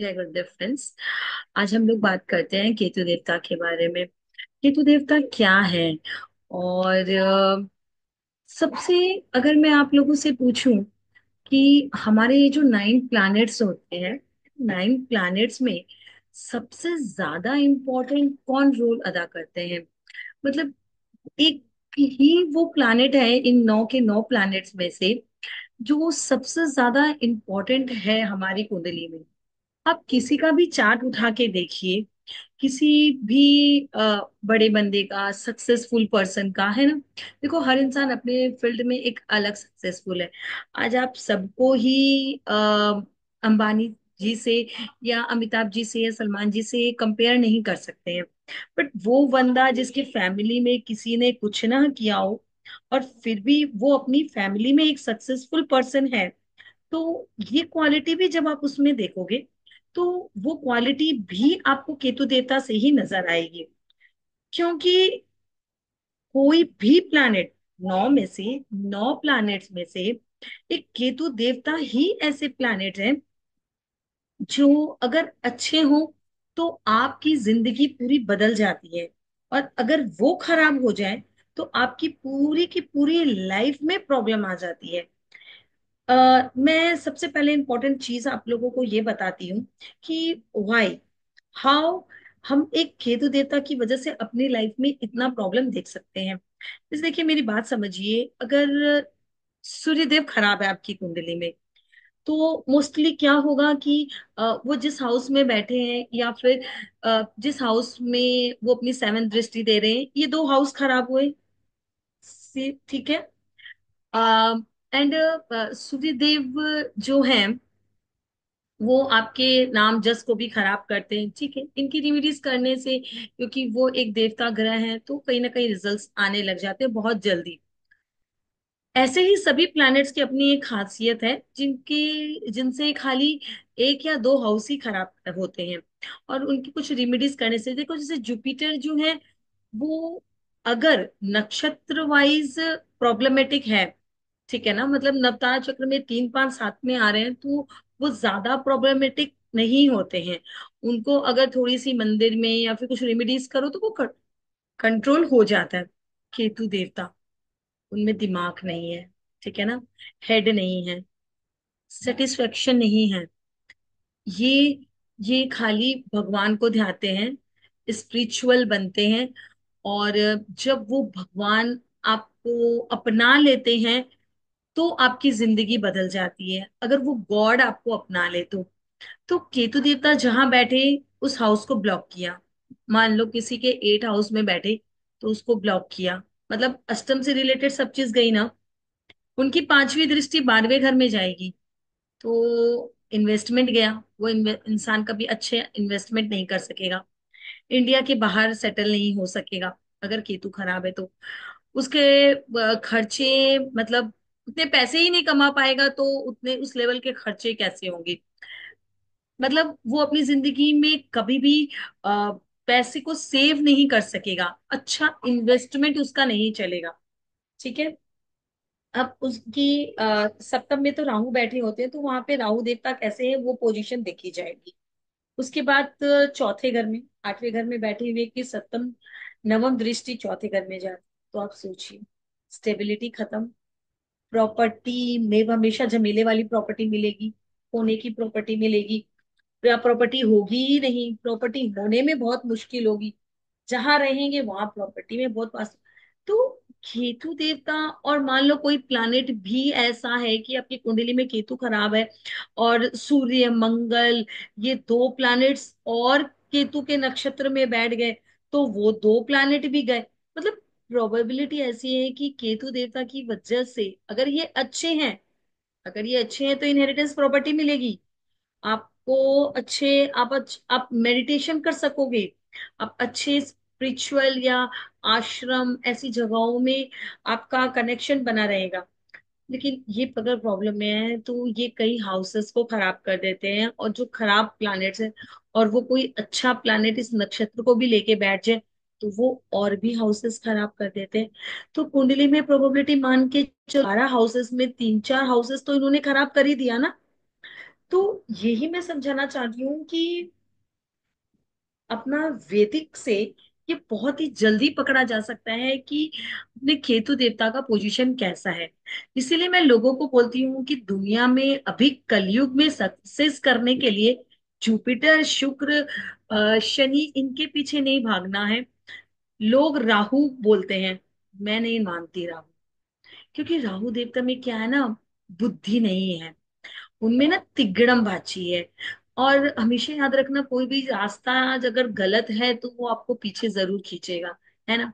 Good difference. आज हम लोग बात करते हैं केतु देवता के बारे में। केतु देवता क्या है? और सबसे, अगर मैं आप लोगों से पूछूं कि हमारे ये जो 9 प्लैनेट्स होते हैं, 9 प्लैनेट्स में सबसे ज्यादा इम्पोर्टेंट कौन रोल अदा करते हैं? मतलब एक ही वो प्लैनेट है इन 9 के 9 प्लैनेट्स में से जो सबसे ज्यादा इम्पोर्टेंट है हमारी कुंडली में। आप किसी का भी चार्ट उठा के देखिए, किसी भी बड़े बंदे का, सक्सेसफुल पर्सन का, है ना। देखो, हर इंसान अपने फील्ड में एक अलग सक्सेसफुल है। आज आप सबको ही अंबानी जी से या अमिताभ जी से या सलमान जी से कंपेयर नहीं कर सकते हैं। बट वो बंदा जिसके फैमिली में किसी ने कुछ ना किया हो और फिर भी वो अपनी फैमिली में एक सक्सेसफुल पर्सन है, तो ये क्वालिटी भी जब आप उसमें देखोगे तो वो क्वालिटी भी आपको केतु देवता से ही नजर आएगी। क्योंकि कोई भी प्लैनेट, 9 में से 9 प्लैनेट्स में से एक केतु देवता ही ऐसे प्लैनेट है जो अगर अच्छे हो तो आपकी जिंदगी पूरी बदल जाती है। और अगर वो खराब हो जाए तो आपकी पूरी की पूरी लाइफ में प्रॉब्लम आ जाती है। मैं सबसे पहले इंपॉर्टेंट चीज आप लोगों को ये बताती हूँ कि व्हाई, हाउ हम एक केतु देवता की वजह से अपनी लाइफ में इतना प्रॉब्लम देख सकते हैं। जैसे देखिए, मेरी बात समझिए। अगर सूर्यदेव खराब है आपकी कुंडली में तो मोस्टली क्या होगा कि वो जिस हाउस में बैठे हैं या फिर जिस हाउस में वो अपनी 7th दृष्टि दे रहे हैं, ये 2 हाउस खराब हुए। ठीक है। एंड सूर्यदेव जो है वो आपके नाम जस को भी खराब करते हैं। ठीक है, इनकी रेमेडीज करने से, क्योंकि वो एक देवता ग्रह है, तो कहीं ना कहीं रिजल्ट्स आने लग जाते हैं बहुत जल्दी। ऐसे ही सभी प्लैनेट्स की अपनी एक खासियत है जिनसे खाली 1 या 2 हाउस ही खराब होते हैं। और उनकी कुछ रेमेडीज करने से, देखो, जैसे जुपिटर जो है वो अगर नक्षत्र वाइज प्रॉब्लमेटिक है, ठीक है ना, मतलब नवतारा चक्र में 3 5 7 में आ रहे हैं, तो वो ज्यादा प्रॉब्लमेटिक नहीं होते हैं। उनको अगर थोड़ी सी मंदिर में या फिर कुछ रेमेडीज करो तो वो कंट्रोल हो जाता है। केतु देवता, उनमें दिमाग नहीं है, ठीक है ना, हेड नहीं है, सेटिस्फेक्शन नहीं है। ये ये खाली भगवान को ध्याते हैं, स्पिरिचुअल बनते हैं। और जब वो भगवान आपको अपना लेते हैं तो आपकी जिंदगी बदल जाती है, अगर वो गॉड आपको अपना ले तो केतु देवता जहां बैठे उस हाउस को ब्लॉक किया। मान लो किसी के 8 हाउस में बैठे तो उसको ब्लॉक किया, मतलब अष्टम से रिलेटेड सब चीज गई ना। उनकी 5वीं दृष्टि 12वें घर में जाएगी तो इन्वेस्टमेंट गया। वो इंसान कभी अच्छे इन्वेस्टमेंट नहीं कर सकेगा, इंडिया के बाहर सेटल नहीं हो सकेगा अगर केतु खराब है तो। उसके खर्चे, मतलब उतने पैसे ही नहीं कमा पाएगा तो उतने उस लेवल के खर्चे कैसे होंगे? मतलब वो अपनी जिंदगी में कभी भी अ, पैसे को सेव नहीं कर सकेगा, अच्छा इन्वेस्टमेंट उसका नहीं चलेगा। ठीक है। अब उसकी सप्तम में तो राहु बैठे होते हैं, तो वहां पे राहु देवता कैसे है वो पोजीशन देखी जाएगी। उसके बाद चौथे घर में, 8वें घर में बैठे हुए की सप्तम नवम दृष्टि चौथे घर में जाती, तो आप सोचिए, स्टेबिलिटी खत्म। प्रॉपर्टी में हमेशा झमेले वाली प्रॉपर्टी मिलेगी, होने की प्रॉपर्टी मिलेगी या प्रॉपर्टी होगी ही नहीं, प्रॉपर्टी होने में बहुत मुश्किल होगी। जहां रहेंगे वहां प्रॉपर्टी में बहुत पास। तो केतु देवता, और मान लो कोई प्लानिट भी ऐसा है कि आपकी कुंडली में केतु खराब है और सूर्य मंगल, ये 2 प्लैनेट्स और केतु के नक्षत्र में बैठ गए, तो वो 2 प्लैनेट भी गए। मतलब प्रोबेबिलिटी ऐसी है कि केतु देवता की वजह से, अगर ये अच्छे हैं तो इनहेरिटेंस प्रॉपर्टी मिलेगी आपको। आप मेडिटेशन कर सकोगे, आप अच्छे स्पिरिचुअल या आश्रम ऐसी जगहों में आपका कनेक्शन बना रहेगा। लेकिन ये अगर प्रॉब्लम में है तो ये कई हाउसेस को खराब कर देते हैं, और जो खराब प्लैनेट्स है और वो कोई अच्छा प्लैनेट इस नक्षत्र को भी लेके बैठ जाए तो वो और भी हाउसेस खराब कर देते हैं। तो कुंडली में प्रोबेबिलिटी मान के जो 12 हाउसेस में 3 4 हाउसेस तो इन्होंने खराब कर ही दिया ना। तो यही मैं समझाना चाहती हूँ कि अपना वैदिक से ये बहुत ही जल्दी पकड़ा जा सकता है कि अपने केतु देवता का पोजीशन कैसा है। इसीलिए मैं लोगों को बोलती हूँ कि दुनिया में अभी कलयुग में सक्सेस करने के लिए जुपिटर, शुक्र, शनि, इनके पीछे नहीं भागना है। लोग राहु बोलते हैं, मैं नहीं मानती राहु। क्योंकि राहु देवता में क्या है ना, बुद्धि नहीं है, उनमें ना तिगड़म बाची है। और हमेशा याद रखना, कोई भी रास्ता आज अगर गलत है तो वो आपको पीछे जरूर खींचेगा, है ना।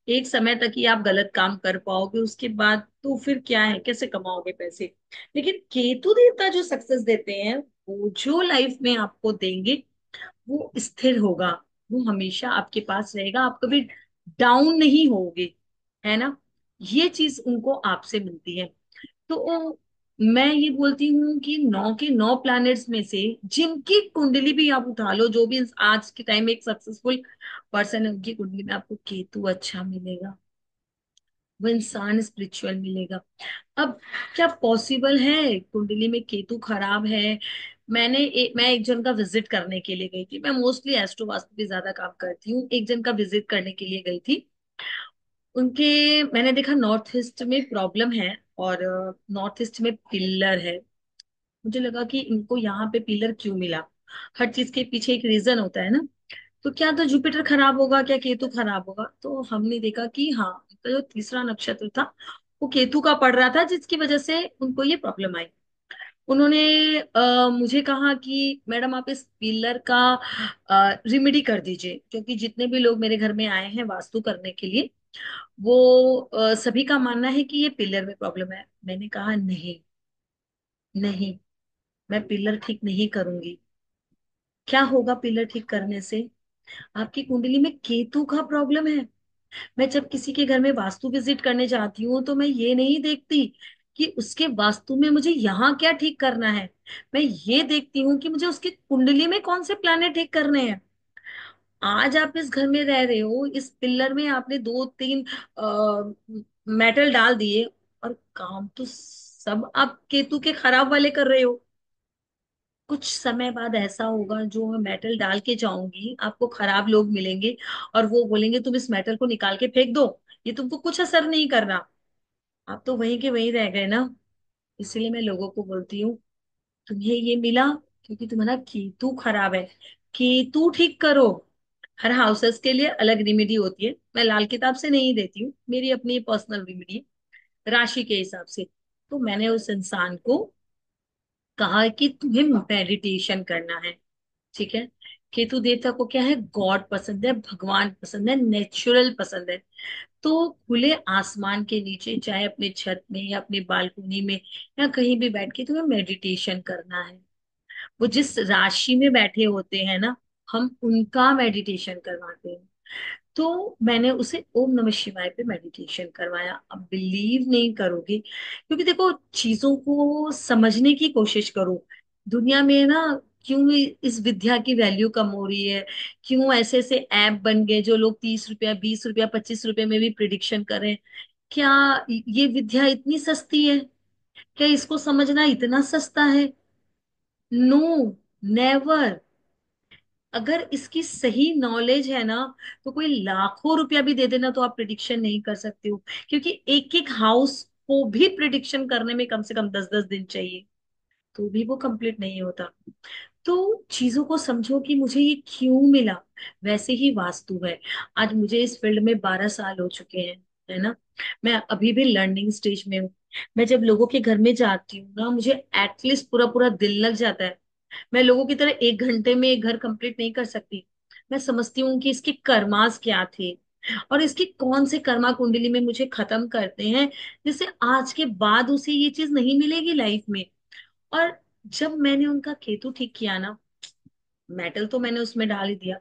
एक समय तक ही आप गलत काम कर पाओगे, उसके बाद तो फिर क्या है, कैसे कमाओगे पैसे। लेकिन केतु देवता जो सक्सेस देते हैं, वो जो लाइफ में आपको देंगे वो स्थिर होगा, वो हमेशा आपके पास रहेगा, आप कभी डाउन नहीं होगे, है ना। ये चीज उनको आपसे मिलती है। तो मैं ये बोलती हूँ कि 9 के 9 प्लैनेट्स में से जिनकी कुंडली भी आप उठा लो, जो भी आज के टाइम में एक सक्सेसफुल पर्सन है, उनकी कुंडली में आपको केतु अच्छा मिलेगा, वो इंसान स्पिरिचुअल मिलेगा। अब क्या पॉसिबल है कुंडली में केतु खराब है। मैं एक जन का विजिट करने के लिए गई थी, मैं मोस्टली एस्ट्रो वास्तु पे ज्यादा काम करती हूँ, एक जन का विजिट करने के लिए गई थी। उनके मैंने देखा नॉर्थ ईस्ट में प्रॉब्लम है, और नॉर्थ ईस्ट में पिल्लर है। मुझे लगा कि इनको यहाँ पे पिलर क्यों मिला, हर चीज के पीछे एक रीजन होता है ना। तो क्या तो जुपिटर खराब होगा, क्या केतु खराब होगा, तो हमने देखा कि हाँ, इनका जो तीसरा नक्षत्र था वो केतु का पड़ रहा था, जिसकी वजह से उनको ये प्रॉब्लम आई। उन्होंने मुझे कहा कि मैडम आप इस पिलर का रिमेडी कर दीजिए, क्योंकि जितने भी लोग मेरे घर में आए हैं वास्तु करने के लिए, वो सभी का मानना है कि ये पिलर में प्रॉब्लम है। मैंने कहा नहीं, नहीं, मैं पिलर ठीक नहीं करूंगी। क्या होगा पिलर ठीक करने से, आपकी कुंडली में केतु का प्रॉब्लम है। मैं जब किसी के घर में वास्तु विजिट करने जाती हूँ तो मैं ये नहीं देखती कि उसके वास्तु में मुझे यहाँ क्या ठीक करना है, मैं ये देखती हूँ कि मुझे उसकी कुंडली में कौन से प्लैनेट ठीक करने हैं। आज आप इस घर में रह रहे हो, इस पिलर में आपने 2 3 मेटल डाल दिए, और काम तो सब आप केतु के खराब वाले कर रहे हो। कुछ समय बाद ऐसा होगा, जो मैं मेटल डाल के जाऊंगी आपको खराब लोग मिलेंगे, और वो बोलेंगे तुम इस मेटल को निकाल के फेंक दो, ये तुमको कुछ असर नहीं करना। आप तो वहीं के वहीं रह गए ना। इसलिए मैं लोगों को बोलती हूँ, तुम्हें ये मिला क्योंकि तुम्हारा केतु खराब है, केतु ठीक करो। हर हाउसेस के लिए अलग रेमेडी होती है, मैं लाल किताब से नहीं देती हूँ, मेरी अपनी पर्सनल रेमेडी है राशि के हिसाब से। तो मैंने उस इंसान को कहा कि तुम्हें मेडिटेशन करना है, ठीक है। केतु देवता को क्या है, गॉड पसंद है, भगवान पसंद है, नेचुरल पसंद है। तो खुले आसमान के नीचे, चाहे अपने छत में या अपनी बालकनी में या कहीं भी बैठ के तुम्हें मेडिटेशन करना है। वो जिस राशि में बैठे होते हैं ना, हम उनका मेडिटेशन करवाते हैं। तो मैंने उसे ओम नमः शिवाय पे मेडिटेशन करवाया। अब बिलीव नहीं करोगे, क्योंकि देखो, चीजों को समझने की कोशिश करो। दुनिया में ना, क्यों इस विद्या की वैल्यू कम हो रही है, क्यों ऐसे ऐसे ऐप बन गए जो लोग 30 रुपया, 20 रुपया, 25 रुपए में भी प्रिडिक्शन करें। क्या ये विद्या इतनी सस्ती है, क्या इसको समझना इतना सस्ता है। No, never. अगर इसकी सही नॉलेज है ना, तो कोई लाखों रुपया भी दे देना तो आप प्रिडिक्शन नहीं कर सकते हो। क्योंकि एक एक हाउस को भी प्रिडिक्शन करने में कम से कम 10 10 दिन चाहिए, तो भी वो कंप्लीट नहीं होता। तो चीजों को समझो कि मुझे ये क्यों मिला। वैसे ही वास्तु है, आज मुझे इस फील्ड में 12 साल हो चुके हैं, है ना। मैं अभी भी लर्निंग स्टेज में हूँ। मैं जब लोगों के घर में जाती हूँ ना, मुझे एटलीस्ट पूरा पूरा दिन लग जाता है। मैं लोगों की तरह 1 घंटे में एक घर कंप्लीट नहीं कर सकती। मैं समझती हूँ कि इसके कर्मास क्या थे, और इसकी कौन से कर्मा कुंडली में मुझे खत्म करते हैं, जिससे आज के बाद उसे ये चीज नहीं मिलेगी लाइफ में। और जब मैंने उनका केतु ठीक किया ना, मेटल तो मैंने उसमें डाल ही दिया,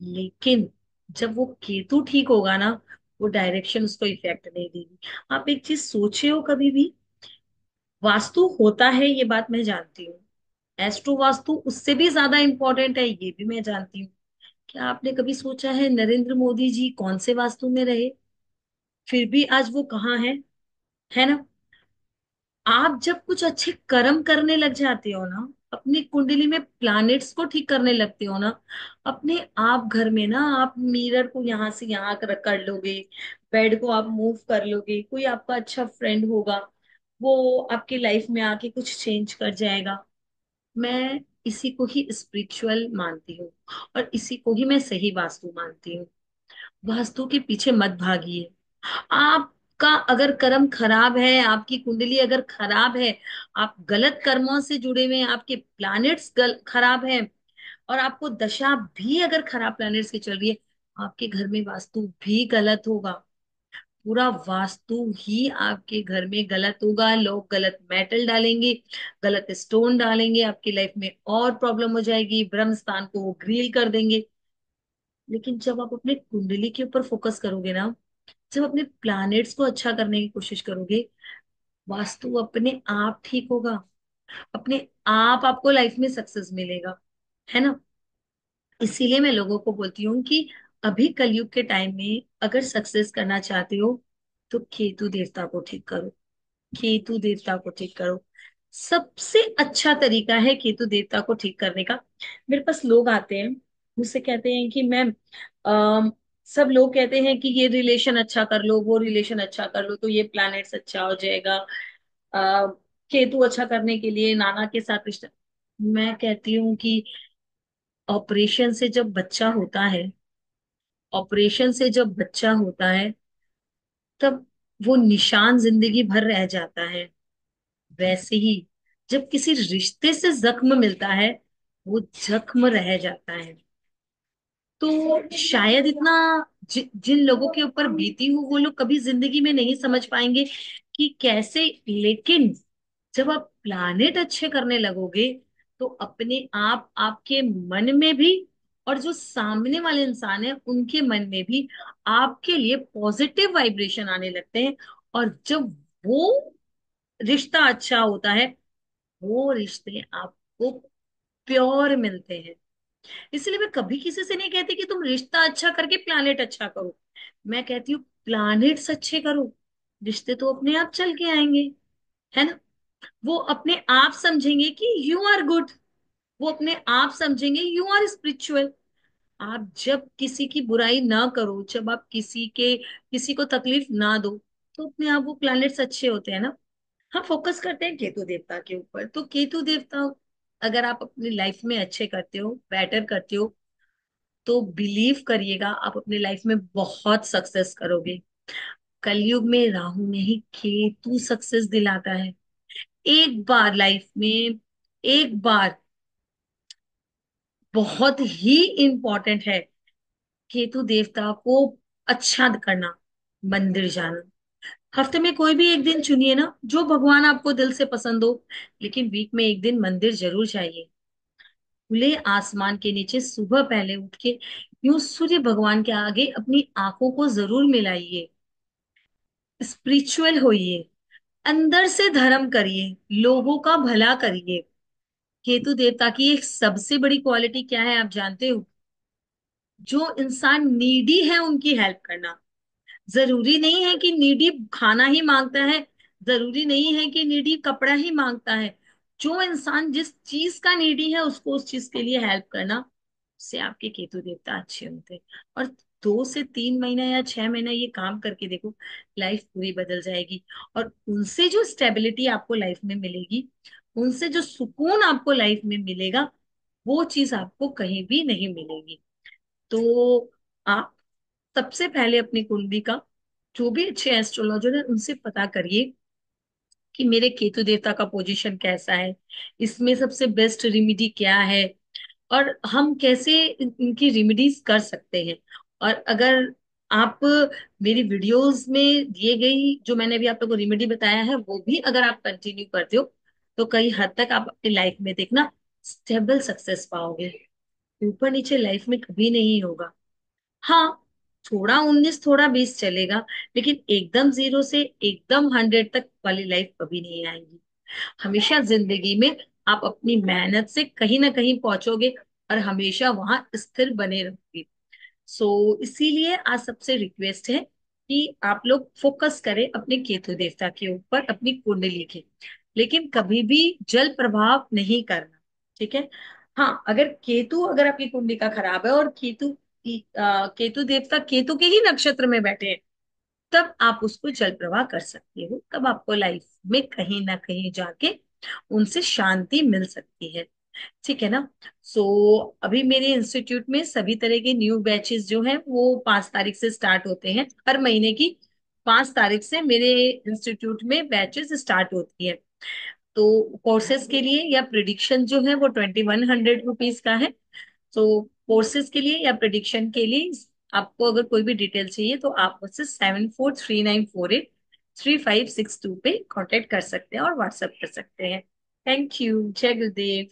लेकिन जब वो केतु ठीक होगा ना, वो डायरेक्शन उसको इफेक्ट नहीं देगी। आप एक चीज सोचे हो कभी भी, वास्तु होता है ये बात मैं जानती हूँ, एस्ट्रो वास्तु उससे भी ज्यादा इंपॉर्टेंट है ये भी मैं जानती हूँ। क्या आपने कभी सोचा है नरेंद्र मोदी जी कौन से वास्तु में रहे, फिर भी आज वो कहाँ है ना। आप जब कुछ अच्छे कर्म करने लग जाते हो ना, अपनी कुंडली में प्लैनेट्स को ठीक करने लगते हो ना, अपने आप घर में ना आप मिरर को यहाँ से यहाँ कर लोगे, बेड को आप मूव कर लोगे, कोई आपका अच्छा फ्रेंड होगा, वो आपकी लाइफ में आके कुछ चेंज कर जाएगा। मैं इसी को ही स्पिरिचुअल मानती हूँ, और इसी को ही मैं सही वास्तु मानती हूँ। वास्तु के पीछे मत भागिए। आपका अगर कर्म खराब है, आपकी कुंडली अगर खराब है, आप गलत कर्मों से जुड़े हुए हैं, आपके प्लैनेट्स खराब है, और आपको दशा भी अगर खराब प्लैनेट्स की चल रही है, आपके घर में वास्तु भी गलत होगा। पूरा वास्तु ही आपके घर में गलत होगा, लोग गलत मेटल डालेंगे, गलत स्टोन डालेंगे, आपकी लाइफ में और प्रॉब्लम हो जाएगी, ब्रह्म स्थान को वो ग्रील कर देंगे। लेकिन जब आप अपने कुंडली के ऊपर फोकस करोगे ना, जब अपने प्लैनेट्स को अच्छा करने की कोशिश करोगे, वास्तु अपने आप ठीक होगा, अपने आप आपको लाइफ में सक्सेस मिलेगा, है ना। इसीलिए मैं लोगों को बोलती हूँ कि अभी कलयुग के टाइम में अगर सक्सेस करना चाहते हो तो केतु देवता को ठीक करो, केतु देवता को ठीक करो। सबसे अच्छा तरीका है केतु देवता को ठीक करने का। मेरे पास लोग आते हैं, मुझसे कहते हैं कि मैम, सब लोग कहते हैं कि ये रिलेशन अच्छा कर लो, वो रिलेशन अच्छा कर लो, तो ये प्लैनेट्स अच्छा हो जाएगा। अ, केतु अच्छा करने के लिए नाना के साथ रिश्ता। मैं कहती हूँ कि ऑपरेशन से जब बच्चा होता है, ऑपरेशन से जब बच्चा होता है, तब वो निशान जिंदगी भर रह जाता है। वैसे ही जब किसी रिश्ते से जख्म मिलता है, वो जख्म रह जाता है। तो शायद इतना जिन लोगों के ऊपर बीती हूँ वो लोग कभी जिंदगी में नहीं समझ पाएंगे कि कैसे। लेकिन जब आप प्लानेट अच्छे करने लगोगे, तो अपने आप आपके मन में भी, और जो सामने वाले इंसान है उनके मन में भी आपके लिए पॉजिटिव वाइब्रेशन आने लगते हैं। और जब वो रिश्ता अच्छा होता है, वो रिश्ते आपको प्योर मिलते हैं। इसलिए मैं कभी किसी से नहीं कहती कि तुम रिश्ता अच्छा करके प्लानेट अच्छा करो। मैं कहती हूँ प्लानेट्स अच्छे करो, रिश्ते तो अपने आप चल के आएंगे, है ना। वो अपने आप समझेंगे कि यू आर गुड, वो अपने आप समझेंगे यू आर स्पिरिचुअल। आप जब किसी की बुराई ना करो, जब आप किसी को तकलीफ ना दो, तो अपने आप वो प्लैनेट्स अच्छे होते हैं ना। हाँ, फोकस करते हैं केतु देवता के ऊपर, तो केतु देवता अगर आप अपनी लाइफ में अच्छे करते हो, बेटर करते हो, तो बिलीव करिएगा आप अपनी लाइफ में बहुत सक्सेस करोगे। कलयुग में राहु नहीं, केतु सक्सेस दिलाता है। एक बार लाइफ में, एक बार, बहुत ही इंपॉर्टेंट है केतु देवता को अच्छा करना, मंदिर जाना। हफ्ते में कोई भी एक दिन चुनिए ना, जो भगवान आपको दिल से पसंद हो, लेकिन वीक में एक दिन मंदिर जरूर जाइए। खुले आसमान के नीचे सुबह पहले उठ के यूं सूर्य भगवान के आगे अपनी आंखों को जरूर मिलाइए। स्पिरिचुअल होइए, अंदर से धर्म करिए, लोगों का भला करिए। केतु देवता की एक सबसे बड़ी क्वालिटी क्या है आप जानते हो? जो इंसान नीडी है उनकी हेल्प करना। जरूरी नहीं है कि नीडी खाना ही मांगता है, जरूरी नहीं है कि नीडी कपड़ा ही मांगता है। जो इंसान जिस चीज का नीडी है उसको उस चीज के लिए हेल्प करना, उससे आपके केतु देवता अच्छे होते हैं। और 2 से 3 महीना या 6 महीना ये काम करके देखो, लाइफ पूरी बदल जाएगी। और उनसे जो स्टेबिलिटी आपको लाइफ में मिलेगी, उनसे जो सुकून आपको लाइफ में मिलेगा, वो चीज आपको कहीं भी नहीं मिलेगी। तो आप सबसे पहले अपनी कुंडली का, जो भी अच्छे एस्ट्रोलॉजर है उनसे पता करिए कि मेरे केतु देवता का पोजीशन कैसा है, इसमें सबसे बेस्ट रेमेडी क्या है, और हम कैसे इनकी रेमेडीज कर सकते हैं। और अगर आप मेरी वीडियोस में दिए गई जो मैंने अभी आप लोगों को रेमेडी बताया है, वो भी अगर आप कंटिन्यू करते हो, तो कई हद तक आप अपनी लाइफ में देखना स्टेबल सक्सेस पाओगे। ऊपर नीचे लाइफ में कभी नहीं होगा। हाँ, थोड़ा 19 थोड़ा 20 चलेगा, लेकिन एकदम 0 से एकदम 100 तक वाली लाइफ कभी नहीं आएगी। हमेशा जिंदगी में आप अपनी मेहनत से कहीं ना कहीं पहुंचोगे, और हमेशा वहां स्थिर बने रहोगे। इसीलिए आज सबसे रिक्वेस्ट है कि आप लोग फोकस करें अपने केतु देवता के ऊपर, अपनी कुंडली के। लेकिन कभी भी जल प्रभाव नहीं करना, ठीक है। हाँ, अगर आपकी कुंडली का खराब है और केतु देवता केतु के ही नक्षत्र में बैठे हैं, तब आप उसको जल प्रवाह कर सकते हो, तब आपको लाइफ में कहीं ना कहीं जाके उनसे शांति मिल सकती है। ठीक है ना। सो अभी मेरे इंस्टीट्यूट में सभी तरह के न्यू बैचेस जो हैं वो 5 तारीख से स्टार्ट होते हैं। हर महीने की 5 तारीख से मेरे इंस्टीट्यूट में बैचेस स्टार्ट होती है। तो कोर्सेज के लिए या प्रिडिक्शन जो है वो 2100 रुपीज का है। तो कोर्सेज के लिए या प्रिडिक्शन के लिए आपको अगर कोई भी डिटेल चाहिए तो आप मुझसे 7439483562 पे कांटेक्ट कर सकते हैं और व्हाट्सएप कर सकते हैं। Thank you. जय गुरुदेव।